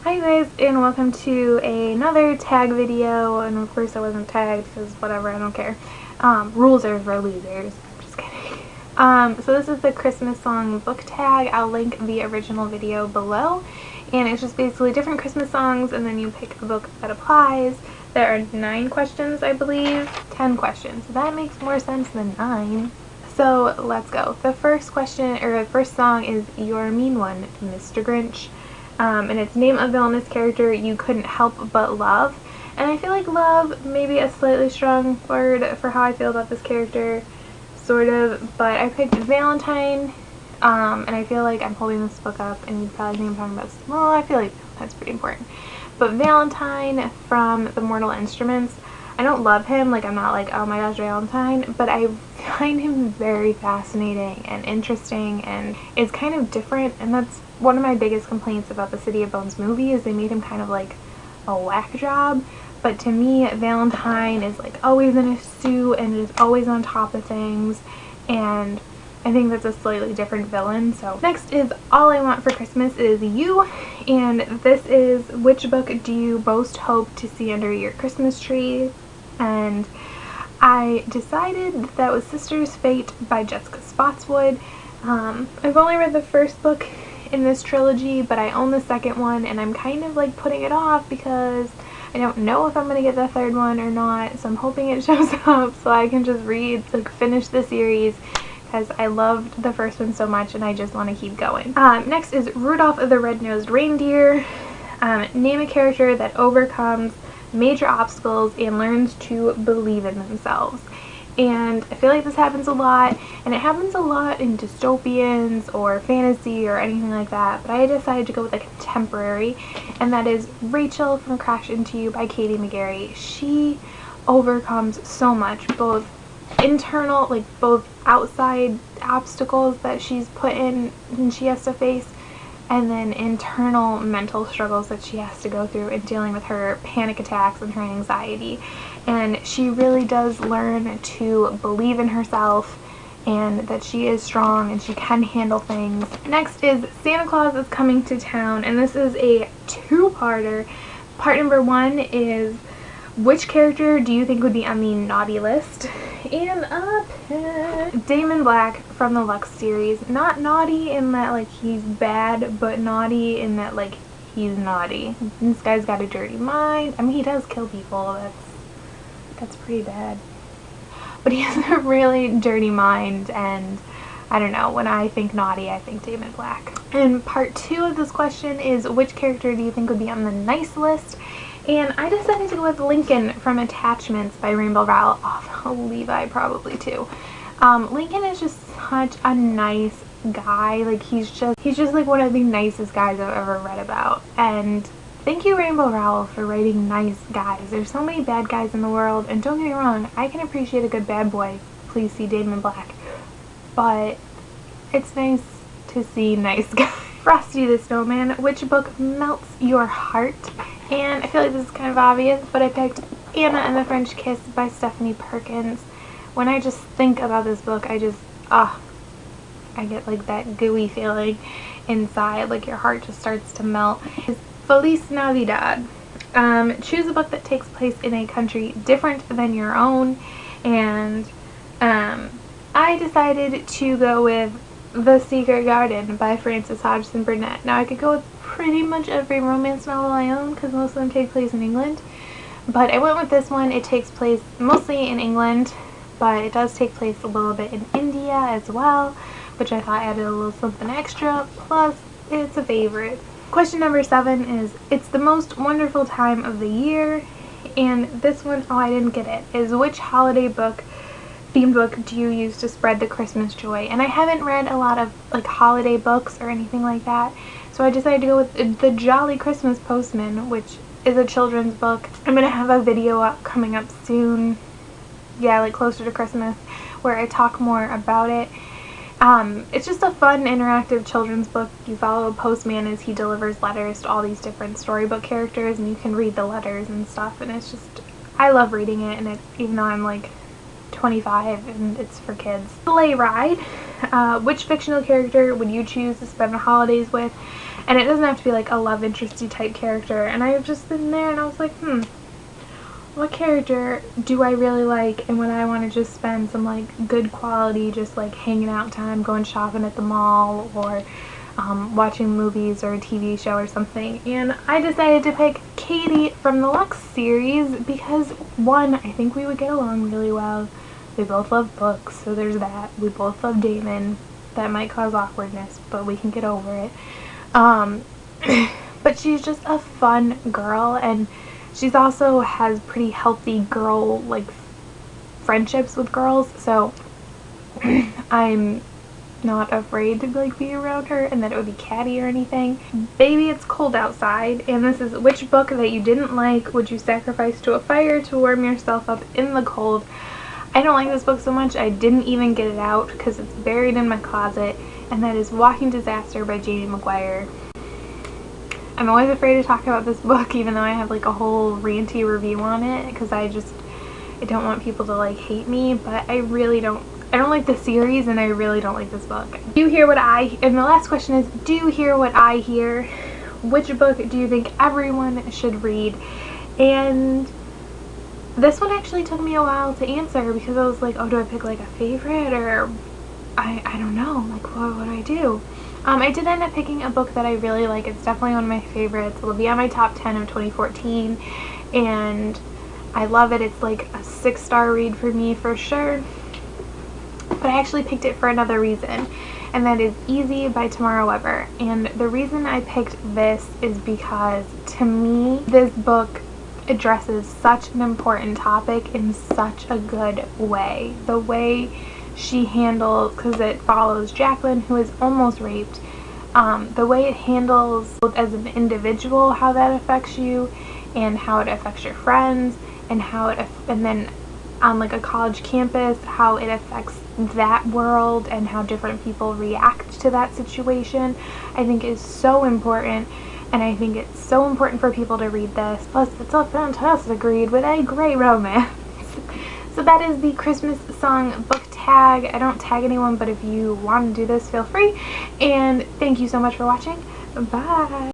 Hi guys, and welcome to another tag video, and of course I wasn't tagged because whatever, I don't care. Rules are for losers. Just kidding. So this is the Christmas song book tag. I'll link the original video below, and it's just basically different Christmas songs, and then you pick a book that applies. There are 9 questions, I believe. 10 questions. That makes more sense than 9. So let's go. The first question, or the first song, is You're a Mean One, Mr. Grinch. And it's name a villainous character you couldn't help but love. And I feel like love may be a slightly strong word for how I feel about this character, sort of, but I picked Valentine, and I feel like I'm holding this book up and you'd probably think I'm talking about, well, I feel like that's pretty important. But Valentine from The Mortal Instruments, I don't love him, like I'm not like, oh my gosh, Valentine, but I find him very fascinating and interesting and is kind of different, and that's one of my biggest complaints about the City of Bones movie is they made him kind of like a whack job. But to me, Valentine is like always in a suit and is always on top of things, and I think that's a slightly different villain. So next is All I Want for Christmas Is You, and this is which book do you most hope to see under your Christmas tree? And I decided that was Sister's Fate by Jessica Spotswood. I've only read the first book in this trilogy, but I own the second one, and I'm kind of like putting it off because I don't know if I'm gonna get the third one or not, so I'm hoping it shows up so I can just read, like finish the series, because I loved the first one so much and I just want to keep going. Next is Rudolph the Red-Nosed Reindeer. Name a character that overcomes major obstacles and learns to believe in themselves. And I feel like this happens a lot, and it happens a lot in dystopians or fantasy or anything like that, but I decided to go with a contemporary, and that is Rachel from Crash Into You by Katie McGarry. She overcomes so much, both internal, like both outside obstacles that she's put in and she has to face, and then internal mental struggles that she has to go through in dealing with her panic attacks and her anxiety. And she really does learn to believe in herself and that she is strong and she can handle things. Next is Santa Claus is Coming to Town, and this is a 2-parter. Part number 1 is which character do you think would be on the naughty list? And I picked Damon Black from the Lux series. Not naughty in that like he's bad, but naughty in that like he's naughty. This guy's got a dirty mind. I mean, he does kill people. That's pretty bad. But he has a really dirty mind, and I don't know, when I think naughty, I think Damon Black. And part 2 of this question is which character do you think would be on the nice list? And I decided to go with Lincoln from Attachments by Rainbow Rowell. Oh, Levi probably too. Lincoln is just such a nice guy. Like he's just like one of the nicest guys I've ever read about. And thank you, Rainbow Rowell, for writing nice guys. There's so many bad guys in the world, and don't get me wrong, I can appreciate a good bad boy. Please see Damon Black. But it's nice to see nice guys. Frosty the Snowman, which book melts your heart? And I feel like this is kind of obvious, but I picked Anna and the French Kiss by Stephanie Perkins. When I just think about this book, I get like that gooey feeling inside, like your heart just starts to melt. Feliz Navidad. Choose a book that takes place in a country different than your own, and I decided to go with The Secret Garden by Frances Hodgson Burnett. Now I could go with pretty much every romance novel I own because most of them take place in England, but I went with this one. It takes place mostly in England, but it does take place a little bit in India as well, which I thought added a little something extra, plus it's a favorite. Question number 7 is it's the most wonderful time of the year, and this one, oh I didn't get it, is which holiday book, themed book do you use to spread the Christmas joy? And I haven't read a lot of like holiday books or anything like that, so I decided to go with The Jolly Christmas Postman, which is a children's book. I'm gonna have a video coming up soon, yeah, like closer to Christmas, where I talk more about it. It's just a fun interactive children's book. You follow a postman as he delivers letters to all these different storybook characters, and you can read the letters and stuff, and it's just, I love reading it, and even though I'm like 25 and it's for kids. Sleigh ride. Which fictional character would you choose to spend the holidays with? And it doesn't have to be like a love interesty type character. And I was just sitting there and I was like, what character do I really like, and when I want to just spend some like good quality just like hanging out time, going shopping at the mall, or watching movies or a TV show or something. And I decided to pick Katie from the Lux series because, one, I think we would get along really well. We both love books, so there's that. We both love Damon. That might cause awkwardness, but we can get over it. But she's just a fun girl, and she's also has pretty healthy girl like friendships with girls, so I'm not afraid to like be around her and that it would be catty or anything. Baby, It's Cold Outside, and this is which book that you didn't like would you sacrifice to a fire to warm yourself up in the cold. I don't like this book so much I didn't even get it out because it's buried in my closet, and that is Walking Disaster by Jamie McGuire. I'm always afraid to talk about this book even though I have like a whole ranty review on it because I don't want people to like hate me, but I don't like the series and I really don't like this book. And the last question is, do you hear what I hear? Which book do you think everyone should read? And this one actually took me a while to answer because I was like, oh, do I pick like a favorite, or I don't know, like what do I do? I did end up picking a book that I really like. It's definitely one of my favorites. It'll be on my top 10 of 2014 and I love it. It's like a 6-star read for me for sure. But I actually picked it for another reason, and that is Easy by Tamara Weber. And the reason I picked this is because to me this book addresses such an important topic in such a good way. The way she handles, because it follows Jacqueline, who is almost raped, the way it handles both as an individual how that affects you and how it affects your friends, and and then on like a college campus how it affects that world and how different people react to that situation, I think is so important. And I think it's so important for people to read this. Plus, it's a fantastic read with a great romance. So that is the Christmas song book tag. I don't tag anyone, but if you want to do this, feel free. And thank you so much for watching. Bye!